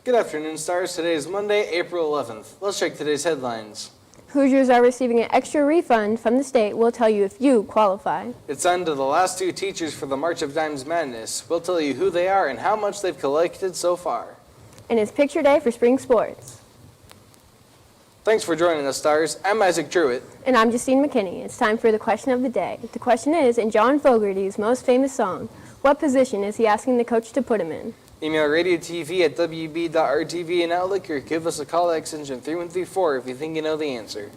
Good afternoon, Stars. Today is Monday, April 11th. Let's check today's headlines. Hoosiers are receiving an extra refund from the state. We'll tell you if you qualify. It's on to the last two teachers for the March of Dimes Madness. We'll tell you who they are and how much they've collected so far. And it's picture day for spring sports. Thanks for joining us, Stars. I'm Isaac Druitt. And I'm Justine McKinney. It's time for the question of the day. The question is, in John Fogerty's most famous song, what position is he asking the coach to put him in? Email radiotv@wb.rtv and Outlook or give us a call at extension 3134 if you think you know the answer.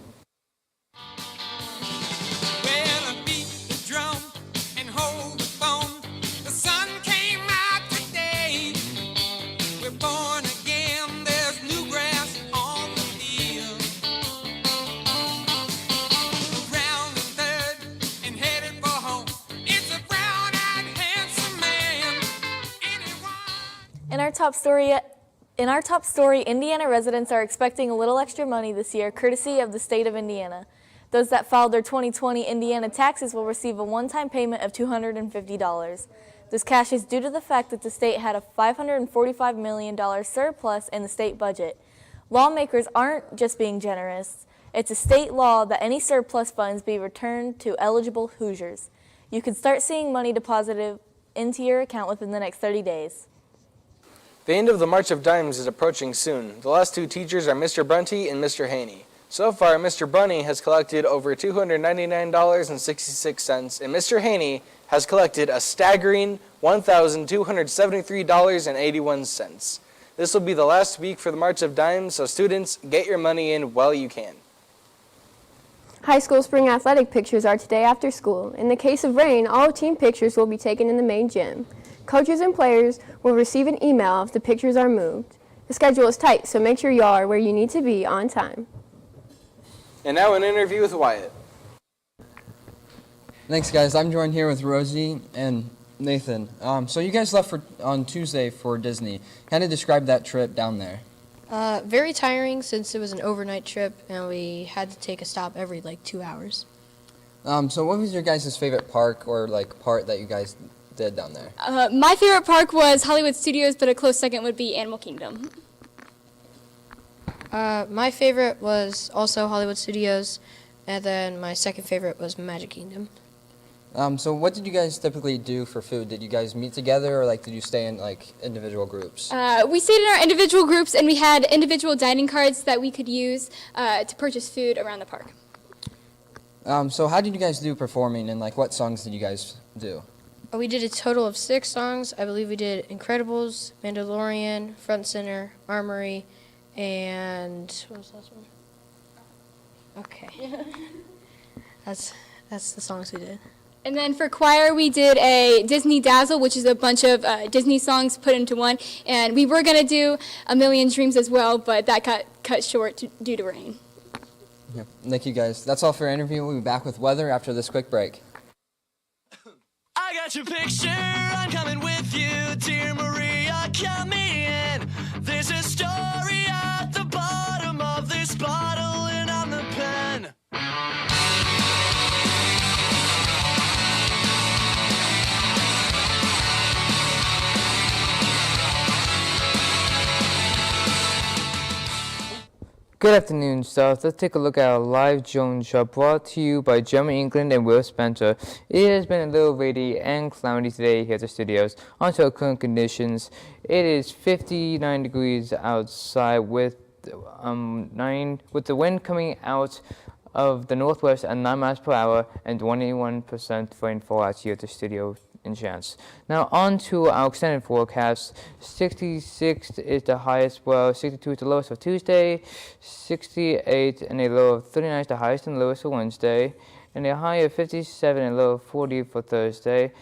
In our top story, Indiana residents are expecting a little extra money this year, courtesy of the state of Indiana. Those that filed their 2020 Indiana taxes will receive a one-time payment of $250. This cash is due to the fact that the state had a $545 million surplus in the state budget. Lawmakers aren't just being generous. It's a state law that any surplus funds be returned to eligible Hoosiers. You can start seeing money deposited into your account within the next 30 days. The end of the March of Dimes is approaching soon. The last two teachers are Mr. Brunty and Mr. Haney. So far, Mr. Brunty has collected over $299.66, and Mr. Haney has collected a staggering $1,273.81. This will be the last week for the March of Dimes, so students, get your money in while you can. High school spring athletic pictures are today after school. In the case of rain, all team pictures will be taken in the main gym. Coaches and players will receive an email if the pictures are moved. The schedule is tight, so make sure you are where you need to be on time. And now an interview with Wyatt. Thanks, guys. I'm joined here with Rosie and Nathan. So you guys left on Tuesday for Disney. Kind of describe that trip down there. Very tiring since it was an overnight trip and we had to take a stop every 2 hours. So what was your guys' favorite park or part that you guys did down there? My favorite park was Hollywood Studios, but a close second would be Animal Kingdom. My favorite was also Hollywood Studios, and then my second favorite was Magic Kingdom. So what did you guys typically do for food? Did you guys meet together, or did you stay in individual groups? We stayed in our individual groups, and we had individual dining cards that we could use to purchase food around the park. So how did you guys do performing, and what songs did you guys do? We did a total of 6 songs. I believe we did Incredibles, Mandalorian, Front Center, Armory, and what was the last one? Okay. That's the songs we did. And then for choir, we did a Disney Dazzle, which is a bunch of Disney songs put into one. And we were going to do A Million Dreams as well, but that got cut short due to rain. Yep. Thank you, guys. That's all for our interview. We'll be back with weather after this quick break. I got your picture, I'm coming with you, dear Maria, come in. There's a story at the bottom of this bottle, and I'm the pen. Good afternoon, Stars. Let's take a look at our live drone shot brought to you by German England and Will Spencer. It has been a little rainy and cloudy today here at the studios. On to our current conditions. It is 59 degrees outside with the wind coming out of the northwest at 9 miles per hour and 21% rainfall out here at the studio in chance. Now on to our extended forecast. 66 is the highest, 62 is the lowest for Tuesday, 68 and a low of 39 is the highest and lowest for Wednesday, and a high of 57 and a low of 40 for Thursday.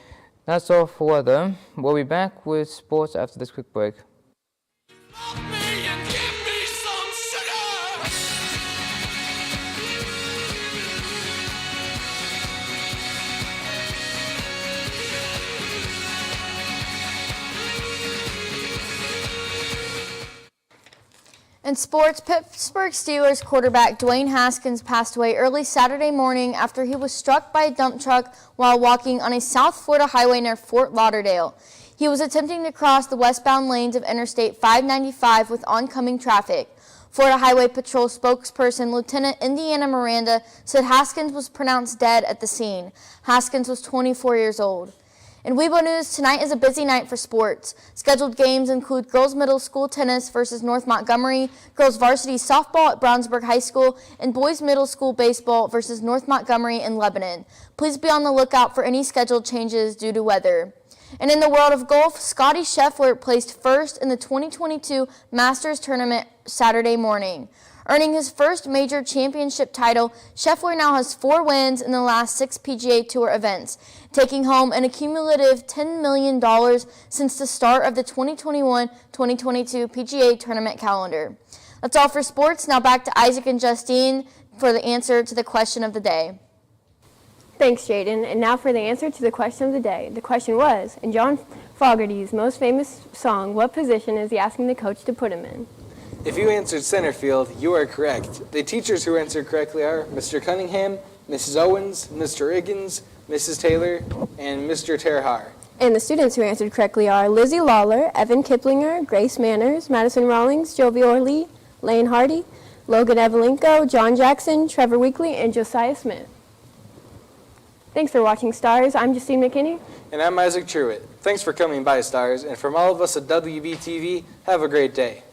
That's all for weather. We'll be back with sports after this quick break. In sports, Pittsburgh Steelers quarterback Dwayne Haskins passed away early Saturday morning after he was struck by a dump truck while walking on a South Florida highway near Fort Lauderdale. He was attempting to cross the westbound lanes of Interstate 595 with oncoming traffic. Florida Highway Patrol spokesperson Lieutenant Indiana Miranda said Haskins was pronounced dead at the scene. Haskins was 24 years old. In Weibo News, tonight is a busy night for sports. Scheduled games include girls middle school tennis versus North Montgomery, girls varsity softball at Brownsburg High School, and boys middle school baseball versus North Montgomery and Lebanon. Please be on the lookout for any scheduled changes due to weather. And in the world of golf, Scottie Scheffler placed first in the 2022 Masters Tournament Saturday morning. Earning his first major championship title, Scheffler now has 4 wins in the last 6 PGA Tour events, taking home an accumulative $10 million since the start of the 2021-2022 PGA Tournament calendar. That's all for sports. Now back to Isaac and Justine for the answer to the question of the day. Thanks, Jaden. And now for the answer to the question of the day. The question was, in John Fogerty's most famous song, what position is he asking the coach to put him in? If you answered center field, you are correct. The teachers who answered correctly are Mr. Cunningham, Mrs. Owens, Mr. Iggins, Mrs. Taylor, and Mr. Terhar. And the students who answered correctly are Lizzie Lawler, Evan Kiplinger, Grace Manners, Madison Rawlings, Jovi Orlee, Lane Hardy, Logan Evelinko, John Jackson, Trevor Weekly, and Josiah Smith. Thanks for watching, Stars. I'm Justine McKinney. And I'm Isaac Truitt. Thanks for coming by, Stars. And from all of us at WBTV, have a great day.